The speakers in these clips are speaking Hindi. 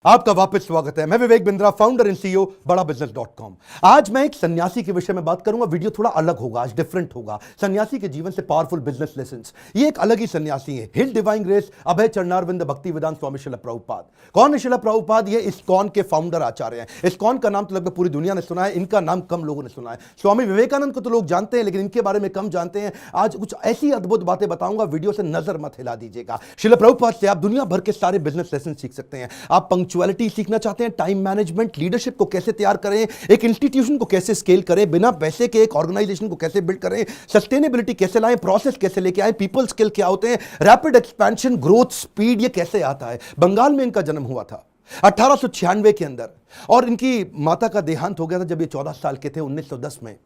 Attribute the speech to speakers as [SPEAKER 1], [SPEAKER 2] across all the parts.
[SPEAKER 1] आपका वापस स्वागत है। मैं Vivek Bindra, founder and CEO बड़ा बिजनेस .com। आज मैं एक सन्यासी के विषय में बात करूंगा। वीडियो थोड़ा अलग होगा, आज डिफरेंट होगा। सन्यासी के जीवन से पावरफुल बिजनेस लेसन्स। ये एक अलग ही सन्यासी है। हिल डिवाइन ग्रेस अभय चरणारविंद भक्ति वेदांत स्वामी श्रील प्रभुपाद। कौन है श्रील प्रभुपाद? ये इस्कॉन के फाउंडर आचार्य हैं। इस्कॉन का नाम तो लगभग पूरी दुनिया ने सुना है, इनका नाम कम लोगों ने सुना है। स्वामी विवेकानंद को तो लोग जानते हैं, लेकिन इनके बारे में कम जानते हैं। आज कुछ ऐसी अद्भुत बातें बताऊंगा, वीडियो से नजर मत हिला दीजिएगा। श्रील प्रभुपाद से आप दुनिया भर के सारे बिजनेस लेसन सीख सकते हैं। आप पंक्चुअलिटी सीखना चाहते हैं, टाइम मैनेजमेंट, लीडरशिप को कैसे तैयार करें, एक इंस्टीट्यूशन को कैसे स्केल करें, बिना पैसे के एक ऑर्गेनाइजेशन को कैसे बिल्ड करें, सस्टेनेबिलिटी कैसे लाएं, प्रोसेस कैसे लेके आए, पीपल स्किल क्या होते हैं, रैपिड एक्सपेंशन, ग्रोथ, स्पीड, ये कैसे आता है। बंगाल में इनका जन्म हुआ था 1896 के अंदर, और इनकी माता का देहांत हो गया था जब ये 14 साल के थे, 1910 में।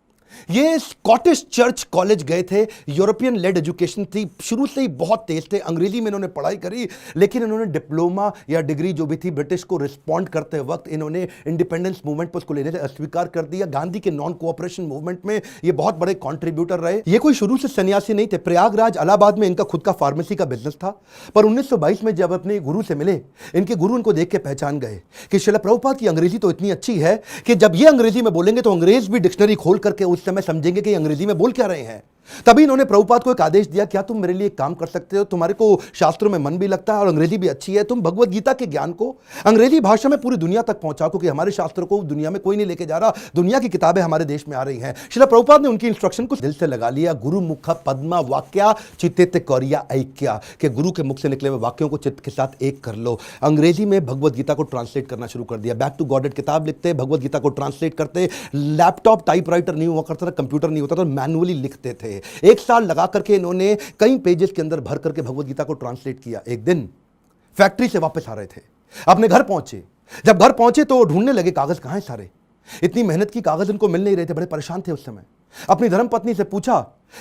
[SPEAKER 1] ये स्कॉटिश चर्च कॉलेज गए थे। यूरोपियन लेड एजुकेशन थी, शुरू से ही बहुत तेज थे। अंग्रेजी में इन्होंने पढ़ाई करी, लेकिन इन्होंने डिप्लोमा या डिग्री जो भी थी ब्रिटिश को रिस्पॉन्ड करते वक्त इन्होंने इंडिपेंडेंस मूवमेंट पर उसको लेने से अस्वीकार कर दिया। गांधी के नॉन कोऑपरेशन मूवमेंट में ये बहुत बड़े कॉन्ट्रीब्यूटर रहे। ये कोई शुरू से सन्यासी नहीं थे। प्रयागराज इलाहाबाद में इनका खुद का फार्मेसी का बिजनेस था, पर 1922 में जब अपने गुरु से मिले, इनके गुरु इनको देख के पहचान गए कि श्रील प्रभुपाद की अंग्रेजी तो इतनी अच्छी है कि जब ये अंग्रेजी में बोलेंगे तो अंग्रेज भी डिक्शनरी खोल करके उस समय समझेंगे कि अंग्रेजी में बोल क्या रहे हैं। तभी इन्होंने प्रभुपाद को एक आदेश दिया, क्या तुम मेरे लिए एक काम कर सकते हो? तुम्हारे को शास्त्रों में मन भी लगता है और अंग्रेजी भी अच्छी है, तुम भगवत गीता के ज्ञान को अंग्रेजी भाषा में पूरी दुनिया तक पहुंचाओ, क्योंकि हमारे शास्त्रों को दुनिया में कोई नहीं लेके जा रहा, दुनिया की किताबें हमारे देश में आ रही हैं। श्रील प्रभुपाद ने उनकी इंस्ट्रक्शन को दिल से लगा लिया। गुरु मुख पद्मा वाक्या चित्ते कौरिया ऐक्या, के गुरु के मुख से निकले हुए वाक्यों को चित्त के साथ एक कर लो। अंग्रेजी में भगवत गीता को ट्रांसलेट करना शुरू कर दिया। बैक टू गॉडेड किताब लिखते, भगवत गीता को ट्रांसलेट करते। लैपटॉप टाइपराइटर नहीं हुआ करता था, कंप्यूटर नहीं होता था, मैनुअली लिखते थे। एक साल लगा करके इन्होंने कई पेजेस के अंदर भर करके भगवत गीता को ट्रांसलेट किया। एक दिन फैक्ट्री से वापस आ रहे थे, अपने घर पहुंचे। जब घर पहुंचे तो ढूंढने लगे कागज कहां हैं सारे। इतनी मेहनत की, कागज इनको मिल नहीं रहे थे, बड़े परेशान थे उस समय। अपनी धर्मपत्नी से पूछा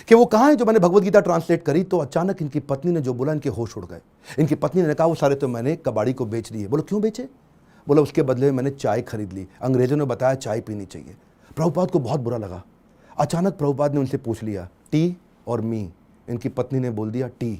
[SPEAKER 1] कि वो कहां है जो मैंने भगवत गीता ट्रांसलेट करी। तो अचानक इनकी पत्नी ने जो बोला, इनके होश उड़ गए। इनकी पत्नी ने कहा, वो सारे तो मैंने कबाड़ी को बेच दिए। बोलो क्यों बेचे? बोला उसके बदले में मैंने चाय खरीद ली, अंग्रेजों ने बताया चाय पीनी चाहिए। प्रभुपाद को बहुत बुरा लगा। अचानक प्रभुपाद ने उनसे पूछ लिया, टी और मी? इनकी पत्नी ने बोल दिया टी।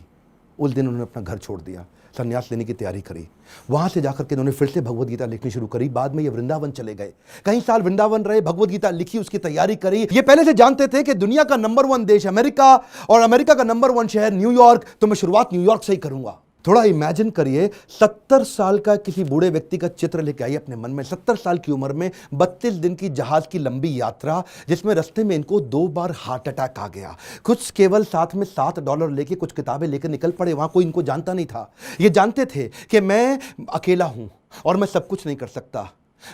[SPEAKER 1] उस दिन उन्होंने अपना घर छोड़ दिया, संन्यास लेने की तैयारी करी। वहां से जाकर के इन्होंने फिर से भगवत गीता लिखनी शुरू करी। बाद में ये वृंदावन चले गए, कई साल वृंदावन रहे, भगवत गीता लिखी, उसकी तैयारी करी। ये पहले से जानते थे कि दुनिया का नंबर 1 देश अमेरिका और अमेरिका का नंबर 1 शहर न्यूयॉर्क, तो मैं शुरुआत न्यूयॉर्क से ही करूंगा। थोड़ा इमेजिन करिए, 70 साल का किसी बूढ़े व्यक्ति का चित्र लेके आइए अपने मन में। 70 साल की उम्र में 32 दिन की जहाज की लंबी यात्रा, जिसमें रास्ते में इनको 2 बार हार्ट अटैक आ गया। कुछ केवल साथ में $7 लेके कुछ किताबें लेकर निकल पड़े। वहां कोई इनको जानता नहीं था। ये जानते थे कि मैं अकेला हूं और मैं सब कुछ नहीं कर सकता।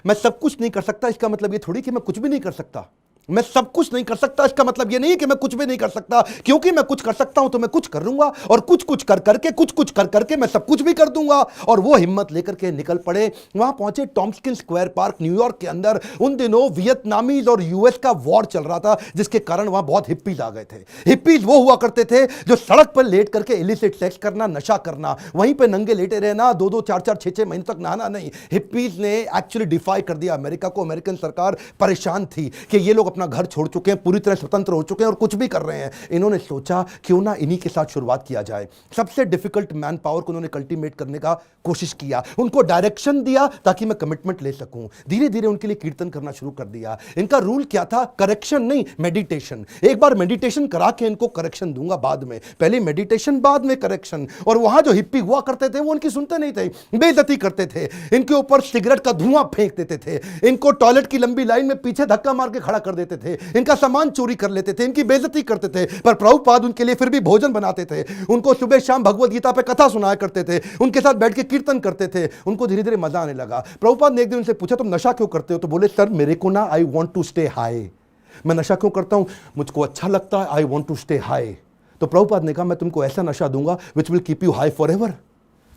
[SPEAKER 1] मैं सब कुछ नहीं कर सकता इसका मतलब ये थोड़ी कि मैं कुछ भी नहीं कर सकता। मैं सब कुछ नहीं कर सकता इसका मतलब यह नहीं कि मैं कुछ भी नहीं कर सकता, क्योंकि मैं कुछ कर सकता हूं तो मैं कुछ कर लूंगा, और कुछ कुछ कर करके मैं सब कुछ भी कर दूंगा। और वो हिम्मत लेकर के निकल पड़े। वहां पहुंचे टॉम्स्किन स्क्वायर पार्क न्यूयॉर्क के अंदर। उन दिनों वियतनामीज और यूएस का वॉर चल रहा था, जिसके कारण वहां बहुत हिप्पीज आ गए थे। हिप्पीज वो हुआ करते थे जो सड़क पर लेट करके इलिसिट सेक्स करना, नशा करना, वहीं पर नंगे लेटे रहना, 2-2, 4-4, 6-6 महीने तक नहाना नहीं। हिप्पीज ने एक्चुअली डिफाई कर दिया अमेरिका को। अमेरिकन सरकार परेशान थी कि ये लोग अपना घर छोड़ चुके हैं, पूरी तरह स्वतंत्र हो चुके हैं और कुछ भी कर रहे हैं। इन्होंने सोचा क्यों ना इन्हीं के साथ शुरुआत किया जाए। सबसे डिफिकल्ट मैन पावर को उन्होंने कल्टीमेट करने का कोशिश किया, उनको डायरेक्शन दिया ताकि मैं कमिटमेंट ले सकूं। धीरे धीरे उनके लिए कीर्तन करना शुरू कर दिया। इनका रूल क्या था? करेक्शन नहीं, मेडिटेशन। एक बार मेडिटेशन करा के इनको करेक्शन दूंगा बाद में, पहले मेडिटेशन बाद में करेक्शन। और वहां जो हिप्पी हुआ करते थे वो उनकी सुनते नहीं थे, बेइज्जती करते थे, इनके ऊपर सिगरेट का धुआं फेंक देते थे, इनको टॉयलेट की लंबी लाइन में पीछे धक्का मार के खड़ा कर देते थे, इनका सामान चोरी कर लेते थे, इनकी बेइज्जती करते थे। पर प्रभुपाद उनके लिए फिर भी भोजन बनाते थे, उनको सुबह शाम भगवत गीता पे कथा सुनाया करते थे, उनके साथ बैठ के कीर्तन करते थे। उनको धीरे धीरे मजा आने लगा। प्रभुपाद ने एक दिन उनसे पूछा, तुम नशा क्यों करते हो? तो बोले, सर मेरे को ना, I want to stay high. मैं नशा क्यों करता हूं? मुझको अच्छा लगता है, I want to stay high. तो प्रभुपाद ने कहा, मैं तुमको ऐसा नशा दूंगा which will keep you high forever.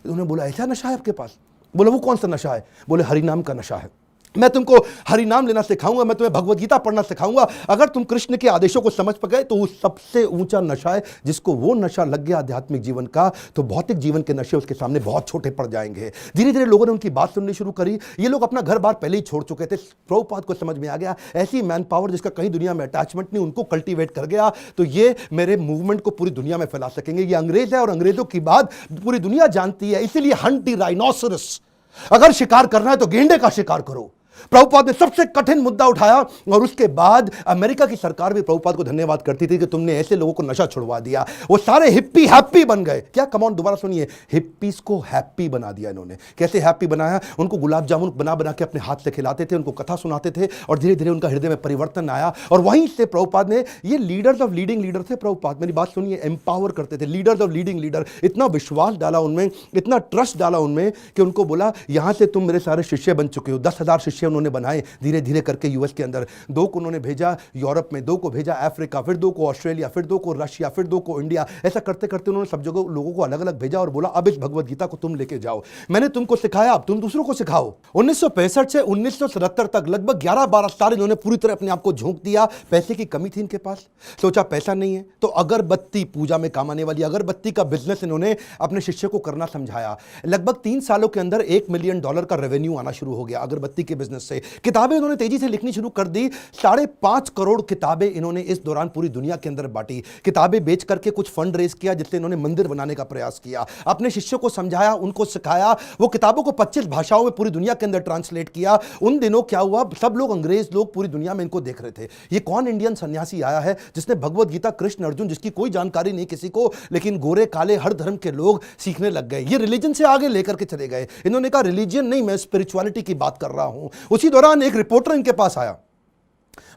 [SPEAKER 1] उन्होंने बोला, ऐसा नशा है आपके पास? बोले, वो कौन सा नशा है? बोले, हरिनाम का नशा है। मैं तुमको हरि नाम लेना सिखाऊंगा, मैं तुम्हें भगवत गीता पढ़ना सिखाऊंगा। अगर तुम कृष्ण के आदेशों को समझ गए तो वो सबसे ऊंचा नशा है। जिसको वो नशा लग गया आध्यात्मिक जीवन का, तो भौतिक जीवन के नशे उसके सामने बहुत छोटे पड़ जाएंगे। धीरे धीरे लोगों ने उनकी बात सुननी शुरू करी। ये लोग अपना घर बार पहले ही छोड़ चुके थे। प्रभुपाद को समझ में आ गया ऐसी मैन पावर जिसका कहीं दुनिया में अटैचमेंट नहीं, उनको कल्टीवेट कर गया तो ये मेरे मूवमेंट को पूरी दुनिया में फैला सकेंगे। ये अंग्रेज है और अंग्रेजों की बात पूरी दुनिया जानती है, इसीलिए हंट द राइनोसरस अगर शिकार करना है तो गेंडे का शिकार करो। प्रभुपाद ने सबसे कठिन मुद्दा उठाया और उसके बाद अमेरिका की सरकार भी प्रभुपाद को धन्यवाद करती थी कि तुमने ऐसे लोगों को नशा छुड़वा दिया। वो सारे हिप्पी हैप्पी बन गए। क्या कमॉन, दोबारा सुनिए, हिप्पीज को हैप्पी बना दिया इन्होंने। कैसे हैप्पी बनाया? उनको गुलाब जामुन बना बना के अपने हाथ से खिलाते थे, उनको कथा सुनाते थे और धीरे धीरे उनका हृदय में परिवर्तन आया। और वहीं से प्रभुपाद ने, ये लीडर्स ऑफ लीडिंग लीडर थे प्रभुपाद, मेरी बात सुनिए, एम्पावर करते थे, लीडर्स ऑफ लीडिंग लीडर। इतना विश्वास डाला उनमें, इतना ट्रस्ट डाला उनमें कि उनको बोला यहां से तुम मेरे सारे शिष्य बन चुके हो। 10,000 शिष्य उन्होंने बनाए धीरे धीरे करके यूएस के अंदर। 2 को उन्होंने भेजा यूरोप में, 2 को भेजा अफ्रीका, फिर 2 को ऑस्ट्रेलिया, फिर 2 को रशिया, फिर 2 को इंडिया। ऐसा करते करते उन्होंने सब जगह लोगों को अलग अलग भेजा और बोला अब इस भगवत गीता को तुम लेके जाओ। मैंने तुमको सिखाया, अब तुम दूसरों को सिखाओ। 1965 से 1977 तक लगभग 11-12 साल इन्होंने पूरी तरह अपने आप को झोंक दिया। पैसे की कमी थी इनके पास, सोचा पैसा नहीं है तो अगरबत्ती, पूजा में काम आने वाली अगरबत्ती का बिजनेस इन्होंने अपने शिष्य को करना समझाया। लगभग 3 सालों के अंदर $1 मिलियन का रेवेन्यू आना शुरू हो गया अगरबत्ती के बिजनेस से। किताबें इन्होंने तेजी से लिखनी शुरू कर दी। 5.5 करोड़ किताबें इन्होंने इस दौरान पूरी दुनिया के अंदर बांटी। किताबें बेच करके कुछ फंड रेज किया जिससे इन्होंने मंदिर बनाने का प्रयास किया। अपने शिष्यों को समझाया, उनको सिखाया। वो किताबों को 25 भाषाओं में पूरी दुनिया के अंदर ट्रांसलेट किया। उन दिनों क्या हुआ, सब लोग, अंग्रेज लोग पूरी दुनिया में इनको देख रहे थे। ये कौन इंडियन सन्यासी आया है जिसने भगवत गीता, कृष्ण अर्जुन, जिसकी कोई जानकारी नहीं किसी को, लेकिन गोरे काले हर धर्म के लोग सीखने लग गए। ये रिलीजन से आगे लेकर के चले गए। इन्होंने कहा रिलीजन नहीं, मैं स्पिरिचुअलिटी की बात कर रहा हूं। उसी दौरान एक रिपोर्टर इनके पास आया,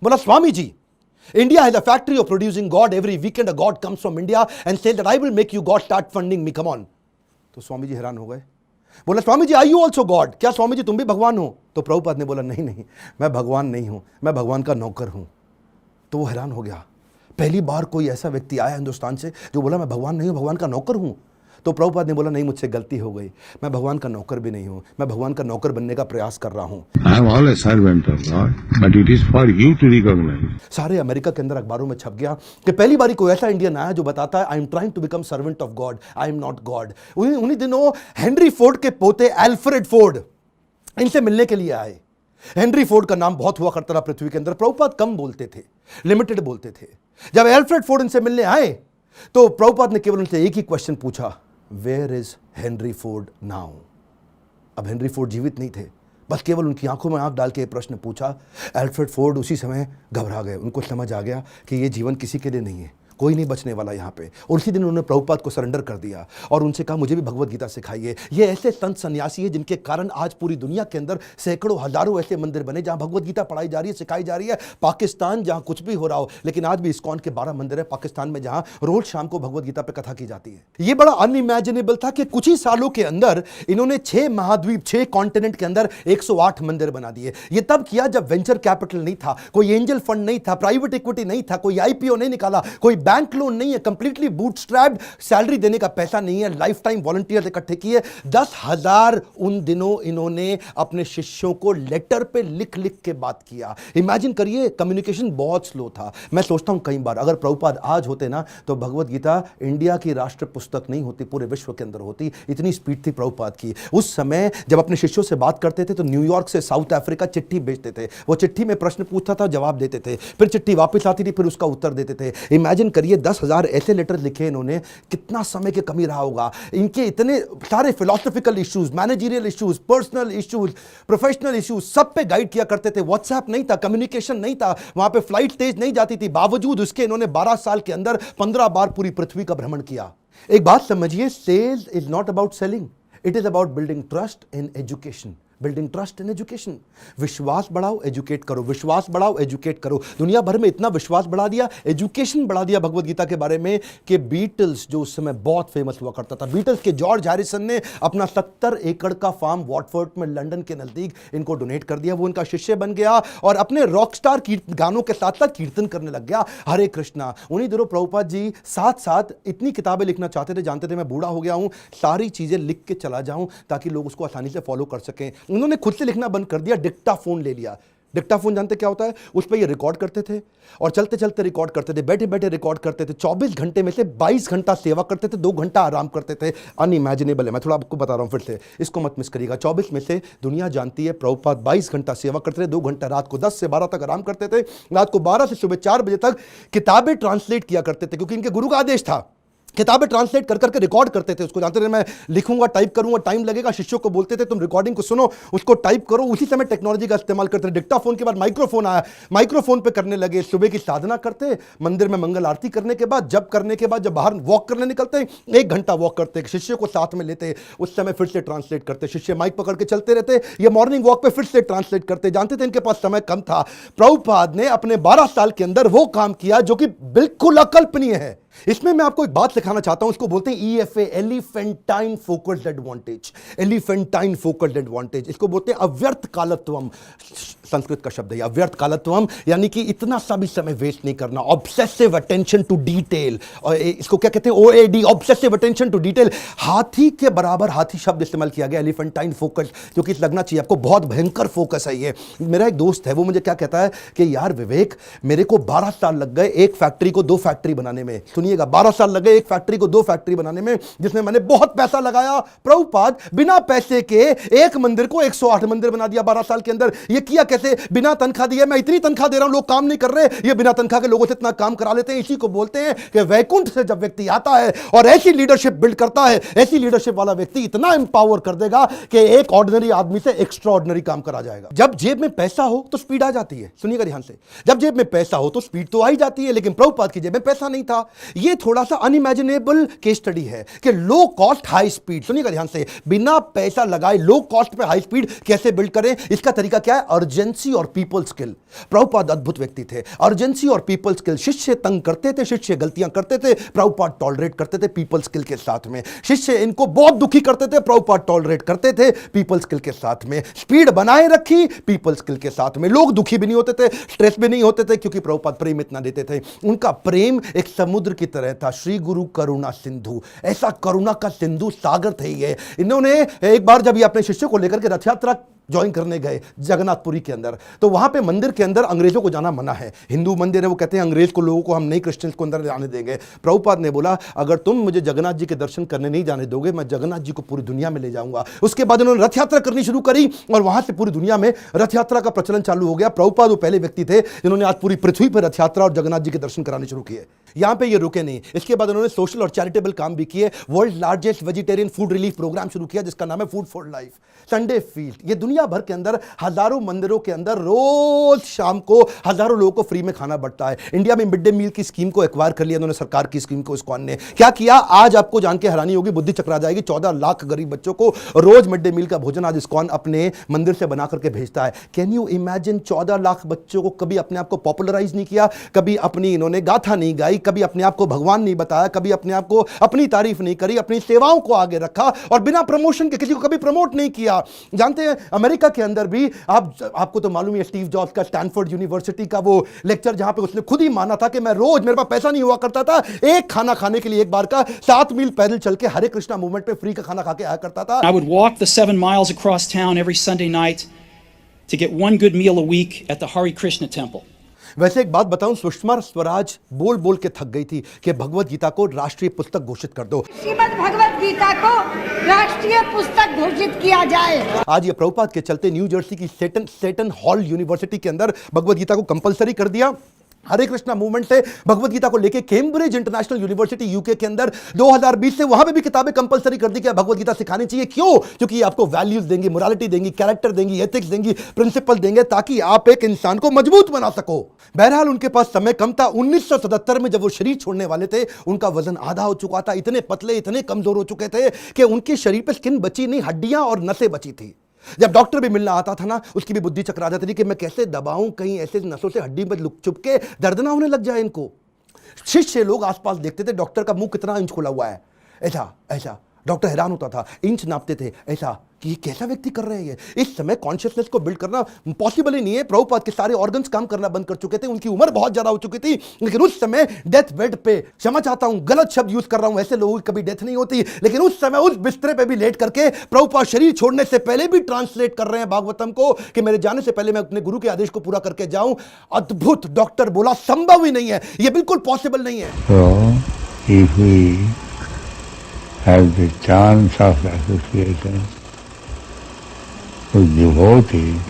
[SPEAKER 1] बोला Swami ji, India has a factory of producing God. Every weekend a God comes from India and says that I will make you God, start funding me, come on. तो स्वामी जी हैरान हो गए। बोला Swami ji, are you also God? क्या स्वामी जी तुम भी भगवान हो? तो प्रभुपाद ने बोला नहीं नहीं, मैं भगवान नहीं हूं, मैं भगवान का नौकर हूं। तो वो हैरान हो गया। पहली बार कोई ऐसा व्यक्ति आया हिंदुस्तान से जो बोला मैं भगवान नहीं हूं, भगवान का नौकर हूं। तो प्रभुपाद ने बोला नहीं, मुझसे गलती हो गई, मैं भगवान का नौकर भी नहीं हूं, मैं भगवान का नौकर बनने का प्रयास कर रहा हूं।
[SPEAKER 2] I am all a servant of God, but it is for you to recognize.
[SPEAKER 1] सारे अमेरिका के अंदर अखबारों में छप गया कि पहली बारी कोई ऐसा इंडियन आया जो बताता है I am trying to become servant of God, I am not God. उन्हीं दिनों हेनरी फोर्ड के पोते एल्फ्रेड फोर्ड इनसे मिलने के लिए आए। हेनरी फोर्ड का नाम बहुत हुआ करता था पृथ्वी के अंदर। प्रभुपाद कम बोलते थे, लिमिटेड बोलते थे। जब एल्फ्रेड फोर्ड इनसे मिलने आए तो प्रभुपाद ने केवल उनसे एक ही क्वेश्चन पूछा, where is Henry Ford now? अब हेनरी फोर्ड जीवित नहीं थे, बस केवल उनकी आंखों में आंख डाल के प्रश्न पूछा। एल्फ्रेड फोर्ड उसी समय घबरा गए। उनको समझ आ गया कि ये जीवन किसी के लिए नहीं है, कोई नहीं बचने वाला यहाँ पे। और उसी दिन उन्होंने प्रभुपाद को सरेंडर कर दिया और उनसे कहा मुझे भी भगवत गीता सिखाइए। ये ऐसे संत सन्यासी है जिनके कारण आज पूरी दुनिया के अंदर सैकड़ों हजारों ऐसे मंदिर बने जहां भगवत गीता पढ़ाई जा रही है, सिखाई जा रही है। पाकिस्तान जहां कुछ भी हो रहा हो, लेकिन आज भी इस्कॉन के 12 मंदिर है पाकिस्तान में जहां रोज शाम को भगवत गीता पे कथा की जाती है। ये बड़ा अनइमेजिनेबल था कि कुछ ही सालों के अंदर इन्होंने 6 महाद्वीप, 6 कॉन्टिनेंट के अंदर 108 मंदिर बना दिए। ये तब किया जब वेंचर कैपिटल नहीं था, कोई एंजल फंड नहीं था, प्राइवेट इक्विटी नहीं था, कोई आईपीओ नहीं निकाला, कोई बैंक लोन नहीं है, कंप्लीटली बूटस्ट्रैप्ड, सैलरी देने का पैसा नहीं है, लाइफ टाइम वॉलंटियर्स इकट्ठे किए। 10,000 उन दिनों इन्होंने अपने शिष्यों को लेटर पे लिख लिख के बात किया। इमेजिन करिए, कम्युनिकेशन बहुत स्लो था। मैं सोचता हूं कई बार अगर प्रभुपाद आज होते ना तो भगवत गीता इंडिया की राष्ट्र पुस्तक नहीं होती, पूरे विश्व के अंदर होती। इतनी स्पीड थी प्रभुपाद की। उस समय जब अपने शिष्यों से बात करते थे तो न्यूयॉर्क से साउथ अफ्रीका चिट्ठी भेजते थे। वो चिट्ठी में प्रश्न पूछता था, जवाब देते थे, फिर चिट्ठी वापस आती थी, फिर उसका उत्तर देते थे। इमेजिन करिए 10,000 ऐसे लेटर लिखे इन्होंने, कितना समय की कमी रहा होगा। इनके इतने सारे philosophical issues, managerial issues, personal issues, professional issues, सब पे गाइड किया करते थे। व्हाट्सएप नहीं था, कम्युनिकेशन नहीं था, वहां पे फ्लाइट तेज नहीं जाती थी। बावजूद उसके इन्होंने 12 साल के अंदर 15 बार पूरी पृथ्वी का भ्रमण किया। एक बात समझिए, sales is not about selling, it is about building trust in education. Building trust in education. विश्वास बढ़ाओ, एजुकेट करो, विश्वास बढ़ाओ, एजुकेट करो। दुनिया भर में इतना विश्वास बढ़ा दिया, एजुकेशन बढ़ा दिया भगवत गीता के बारे में कि बीटल्स, जो उस समय बहुत फेमस हुआ करता था, बीटल्स के जॉर्ज हैरिसन ने अपना 70 एकड़ का फार्म वॉटफोर्ड में लंदन के नजदीक इनको डोनेट कर दिया। वो इनका शिष्य बन गया और अपने रॉकस्टार गानों के साथ साथ कीर्तन करने लग गया, हरे कृष्णा। उन्हीं दिनों प्रभुपाद जी साथ साथ इतनी किताबें लिखना चाहते थे, जानते थे मैं बूढ़ा हो गया हूं, सारी चीजें लिख के चला जाऊं ताकि लोग उसको आसानी से फॉलो कर सकें। उन्होंने खुद से लिखना बंद कर दिया, डिक्टाफोन ले लिया। डिक्टाफोन जानते क्या होता है? उस पर ये रिकॉर्ड करते थे और चलते चलते रिकॉर्ड करते थे, बैठे बैठे रिकॉर्ड करते थे। 24 घंटे में से 22 घंटा सेवा करते थे, 2 घंटा आराम करते थे। अनइमेजिनेबल है, मैं थोड़ा आपको बता रहा हूं फिर से, इसको मत मिस करिएगा। 24 में से दुनिया जानती है प्रभुपाद 22 घंटा सेवा करते थे, 2 घंटा रात को 10 से 12 तक आराम करते थे, रात को 12 से सुबह 4 बजे तक किताबें ट्रांसलेट किया करते थे, क्योंकि इनके गुरु का आदेश था किताबें ट्रांसलेट कर करके रिकॉर्ड करते थे उसको, जानते थे मैं लिखूंगा टाइप करूंगा टाइम लगेगा, शिष्यों को बोलते थे तुम रिकॉर्डिंग को सुनो उसको टाइप करो। उसी समय टेक्नोलॉजी का इस्तेमाल करते थे। डिक्टाफोन के बाद माइक्रोफोन आया, माइक्रोफोन पे करने लगे। सुबह की साधना करते, मंदिर में मंगल आरती करने के बाद, जब करने के बाद जब बाहर वॉक करने निकलते 1 घंटा वॉक करते, शिष्य को साथ में लेते, उस समय फिर से ट्रांसलेट करते, शिष्य माइक पकड़ के चलते रहते, ये मॉर्निंग वॉक पे फिर से ट्रांसलेट करते। जानते थे इनके पास समय कम था। प्रभुपाद ने अपने 12 साल के अंदर वो काम किया जो कि बिल्कुल अकल्पनीय है। इसमें मैं आपको एक बात सिखाना चाहता हूं, इसको बोलते हैं EFA, elephantine focused advantage. Elephantine focused advantage, इसको बोलते हैं अव्यर्थ कालत्वम। संस्कृत का शब्द है अव्यर्थ कालत्वम, यानी कि इतना सा भी समय वेस्ट नहीं करना, ऑब्सेसिव अटेंशन टू डिटेल। और इसको क्या कहते हैं OAD, obsessive attention to detail. हाथी के बराबर हाथी शब्द इस्तेमाल किया गया, एलिफेंटाइन फोकस, क्योंकि लगना चाहिए आपको बहुत भयंकर फोकस है ये। मेरा एक दोस्त है, वो मुझे क्या कहता है कि यार विवेक, मेरे को 12 साल लग गए एक फैक्ट्री को 2 फैक्ट्री बनाने में। सुनिएगा, 12 साल लगे एक फैक्ट्री को 2 फैक्ट्री बनाने में, जिसमें मैंने बहुत पैसा लगाया। प्रभुपाद बिना पैसे के एक मंदिर को 108 मंदिर बना दिया 12 साल के अंदर। ये किया कैसे? बिना तनख्वाह दिए। मैं इतनी तनख्वाह दे रहा हूं, लोग काम नहीं कर रहे, ये बिना तनख्वाह के लोगों से इतना काम करा लेते हैं। इसी को बोलते हैं कि वैकुंठ से जब व्यक्ति आता है और ऐसी लीडरशिप बिल्ड करता है, ऐसी लीडरशिप वाला व्यक्ति इतना एम्पावर कर देगा कि एक ऑर्डिनरी आदमी से एक्स्ट्रा ऑर्डिनरी काम करा जाएगा। जब जेब में पैसा हो तो स्पीड आ जाती है। सुनिएगा ध्यान से, जब जेब में पैसा हो तो स्पीड तो आ ही जाती है, लेकिन प्रभुपाद की जेब में पैसा नहीं था। ये थोड़ा सा अनइमेजिनेबल केस स्टडी है कि लो कॉस्ट हाई स्पीड। सुनिएगा ध्यान से, बिना पैसा लगाए लो कॉस्ट पे हाई स्पीड कैसे बिल्ड करें? इसका तरीका क्या है? अर्जेंसी और पीपल स्किल। प्रभुपाद अद्भुत व्यक्ति थे। अर्जेंसी और पीपल स्किल। शिष्य तंग करते थे, शिष्य गलतियां करते थे, प्रभुपाद टॉलरेट करते थे पीपल स्किल के साथ में। शिष्य इनको बहुत दुखी करते थे, प्रभुपाद टॉलरेट करते थे पीपल स्किल के साथ में। स्पीड बनाए रखी पीपल स्किल के साथ में। लोग दुखी भी नहीं होते थे, स्ट्रेस भी नहीं होते थे, क्योंकि प्रभुपाद प्रेम इतना देते थे। उनका प्रेम एक समुद्र की तरह था। श्री गुरु करुणा सिंधु, ऐसा करुणा का सिंधु सागर थे ये। इन्होंने एक बार जब ये अपने शिष्यों को लेकर के रथ यात्रा ज्वाइन करने गए जगन्नाथपुरी के अंदर, तो वहां पे मंदिर के अंदर अंग्रेजों को जाना मना है। हिंदू मंदिर है, वो कहते हैं अंग्रेज को, लोगों को हम नहीं क्रिश्चियंस को अंदर जाने देंगे। प्रभुपाद ने बोला अगर तुम मुझे जगन्नाथ जी के दर्शन करने नहीं जाने दोगे, मैं जगन्नाथ जी को पूरी दुनिया में ले जाऊंगा। उसके बाद उन्होंने रथ यात्रा करनी शुरू करी और वहां से पूरी दुनिया में रथ यात्रा का प्रचलन चालू हो गया। प्रभुपाद वो पहले व्यक्ति थे जिन्होंने आज पूरी पृथ्वी पर रथ यात्रा और जगन्नाथ जी के दर्शन कराने शुरू किए। यहां पे ये रुके नहीं, इसके बाद उन्होंने सोशल और चैरिटेबल काम भी किए। World largest vegetarian food relief programme शुरू किया जिसका नाम है food for life. Sunday feast, ये दुनिया भर के अंदर हजारों मंदिरों के अंदर रोज शाम को हजारों लोगों को फ्री में खाना बढ़ता है। इंडिया में मिड डे मील की स्कीम को एक्वायर कर लिया उन्होंने, सरकार की स्कीम को इस्कॉन ने। क्या किया आज आपको जान के हैरानी होगी, बुद्धि चकरा जाएगी। 14 लाख गरीब बच्चों को रोज मिड डे मील का भोजन आज इस्कॉन अपने मंदिर से बना करके भेजता है। Can you imagine? 14 लाख बच्चों को कभी अपने आप को पॉपुलराइज नहीं किया, कभी अपनी इन्होंने गाथा नहीं गाई, कभी अपने आप को भगवान नहीं बताया, कभी अपने आप को अपनी तारीफ नहीं करी, अपनी सेवाओं को आगे रखा और बिना प्रमोशन के किसी को कभी प्रमोट नहीं किया। जानते हैं अमेरिका के अंदर भी आपको तो मालूम है स्टीव जॉब्स का स्टैनफोर्ड यूनिवर्सिटी का वो लेक्चर, जहां पे उसने खुद ही माना था कि मैं रोज, मेरे पास पैसा नहीं हुआ करता था, एक खाना खाने के लिए एक बार का 7 मील पैदल चल के हरे कृष्णा मूवमेंट पे फ्री का खाना खा के आया करता था।
[SPEAKER 3] I would walk the 7 miles across town every Sunday night to get one good meal a week at the Hare Krishna temple.
[SPEAKER 1] वैसे एक बात बताऊं, सुषमा स्वराज बोल बोल के थक गई थी कि भगवत गीता को राष्ट्रीय पुस्तक घोषित कर दो,
[SPEAKER 4] श्रीमद् भगवत गीता को राष्ट्रीय पुस्तक घोषित किया जाए।
[SPEAKER 1] आज ये प्रभुपाद के चलते न्यू जर्सी की सेटन हॉल यूनिवर्सिटी के अंदर भगवत गीता को कंपलसरी कर दिया। हरे कृष्णा मूवमेंट से भगवत गीता को लेके कैम्ब्रिज इंटरनेशनल यूनिवर्सिटी यूके के अंदर 2020 से वहां पे भी किताबें कंपलसरी कर दी कि भगवत गीता सिखानी चाहिए। क्यों? क्योंकि ये आपको वैल्यूज देंगी, मोरालिटी देंगी, कैरेक्टर देंगी, एथिक्स देंगी, प्रिंसिपल देंगे, ताकि आप एक इंसान को मजबूत बना सको। बहरहाल उनके पास समय कम था। 1977 में जब वो शरीर छोड़ने वाले थे, उनका वजन आधा हो चुका था, इतने पतले, इतने कमजोर हो चुके थे कि उनके शरीर पे स्किन बची नहीं, हड्डियां और नसें बची थी। जब डॉक्टर भी मिलना आता था ना, उसकी भी बुद्धि चकरा जाती थी कि मैं कैसे दबाऊं, कहीं ऐसे नसों से हड्डी में लुक चुप के दर्द ना होने लग जाए इनको। शिष्य लोग आसपास देखते थे डॉक्टर का मुंह कितना इंच खुला हुआ है, ऐसा ऐसा। डॉक्टर हैरान होता था, इंच नापते थे ऐसा कि ये कैसा व्यक्ति कर रहे हैं ये। इस समय कॉन्शियसनेस को बिल्ड करना पॉसिबल ही नहीं है। प्रभुपाद के सारे ऑर्गन्स काम करना बंद कर चुके थे, उनकी उम्र बहुत ज्यादा हो चुकी थी, लेकिन उस समय डेथ बेड पे, क्षमा चाहता हूं गलत शब्द यूज कर रहा हूं, ऐसे लोगों की कभी डेथ नहीं होती, लेकिन उस समय उस बिस्तरे पे भी लेट करके प्रभुपाद शरीर छोड़ने से पहले भी ट्रांसलेट कर रहे हैं भागवतम को कि मेरे जाने से पहले मैं अपने गुरु के आदेश को पूरा करके जाऊं। अद्भुत। डॉक्टर बोला संभव ही नहीं है, ये बिल्कुल पॉसिबल नहीं है।
[SPEAKER 2] So, if we have the chance of association with devotees,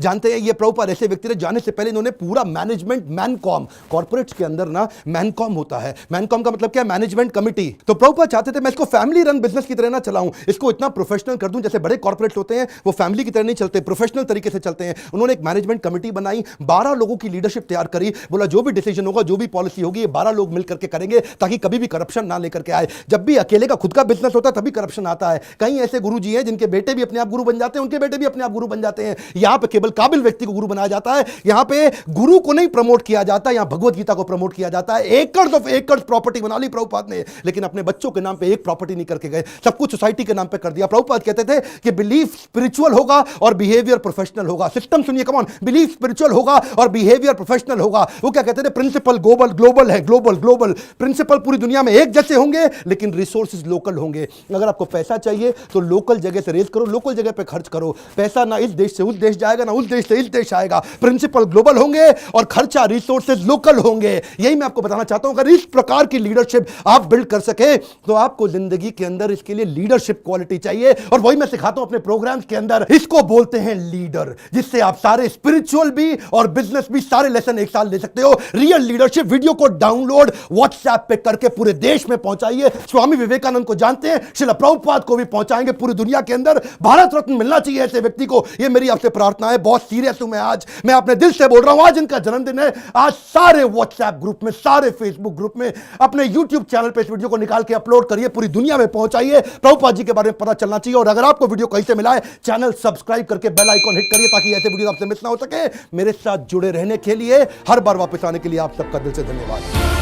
[SPEAKER 1] जानते हैं ये प्रभुपाद ऐसे व्यक्ति थे, जाने से पहले इन्होंने पूरा मैनेजमेंट मैनकॉम, कॉर्पोरेट्स के अंदर ना मैनकॉम होता है, मैनकॉम का मतलब क्या है, मैनेजमेंट कमिटी। तो प्रभुपाद चाहते थे मैं इसको फैमिली रन बिजनेस की तरह ना चलाऊं, इसको इतना प्रोफेशनल कर दूं जैसे बड़े कॉर्पोरेट्स होते हैं वो फैमिली की तरह नहीं चलते, प्रोफेशनल तरीके से चलते हैं। उन्होंने एक मैनेजमेंट कमिटी बनाई, 12 लोगों की लीडरशिप तैयार करी, बोला जो भी डिसीजन होगा, जो भी पॉलिसी होगी, ये 12 लोग मिलकर के करेंगे ताकि कभी भी करप्शन ना लेकर के आए। जब भी अकेले का खुद का बिजनेस होता है तभी करप्शन आता है। कई ऐसे गुरुजी हैं जिनके बेटे भी अपने आप गुरु बन जाते हैं, उनके बेटे भी अपने आप गुरु बन जाते हैं। यहां पे केवल काबिल व्यक्ति को गुरु बनाया जाता है, यहां पे गुरु को नहीं प्रमोट किया जाता, यहां भगवत गीता को प्रमोट किया जाता है। एकर्स ऑफ एकर्स प्रॉपर्टी बना ली प्रभुपाद ने, लेकिन अपने बच्चों के नाम पे एक प्रॉपर्टी नहीं करके गए, सब कुछ सोसाइटी के नाम पे कर दिया। प्रभुपाद कहते थे कि बिलीफ स्पिरिचुअल होगा और बिहेवियर प्रोफेशनल होगा। सिस्टम सुनिए, कम ऑन, बिलीफ स्पिरिचुअल होगा और बिहेवियर प्रोफेशनल होगा। वो क्या कहते थे, प्रिंसिपल ग्लोबल है, ग्लोबल प्रिंसिपल पूरी दुनिया में एक जैसे होंगे लेकिन रिसोर्सेज लोकल होंगे। अगर आपको पैसा चाहिए तो लोकल जगह से रेज करो, लोकल जगह पे खर्च करो। पैसा ना इस देश से उस देश जाएगा, ना उस देश से इस देश आएगा। प्रिंसिपल ग्लोबल होंगे और खर्चा रिसोर्सेज लोकल होंगे। यही मैं आपको बताना चाहता हूं, अगर इस प्रकार की लीडरशिप आप बिल्ड कर सके तो आपको जिंदगी के अंदर इसके लिए लीडरशिप क्वालिटी चाहिए, और वही मैं सिखाता हूं अपने प्रोग्राम्स के अंदर। इसको बोलते हैं लीडर, जिससे आप सारे स्पिरिचुअल भी और बिजनेस भी सारे लेसन एक साल ले सकते हो। रियल लीडरशिप वीडियो को डाउनलोड व्हाट्सएप पे करके पूरे देश में पहुंचाइए। स्वामी विवेकानंद को जानते हैं, श्रील प्रभुपाद को भी पहुंचाएंगे पूरी दुनिया के अंदर। भारत रत्न मिलना चाहिए ऐसे व्यक्ति को, ये मेरी आपसे प्रार्थना है। बहुत सीरियस हूं मैं आज, मैं अपने दिल से बोल रहा हूं। आज इनका जन्मदिन है, आज सारे व्हाट्सएप ग्रुप में, सारे फेसबुक ग्रुप में, अपने यूट्यूब चैनल पे इस वीडियो को निकाल के अपलोड करिए, पूरी दुनिया में पहुंचाइए। प्रभुपाद जी के बारे में पता चलना चाहिए। और अगर आपको वीडियो कहीं से मिला है, चैनल सब्सक्राइब करके बेल आइकॉन हिट करिए ताकि ऐसे वीडियो आपसे मिस ना हो सके। मेरे साथ जुड़े रहने के लिए, हर बार वापस आने के लिए आप सबका दिल से धन्यवाद।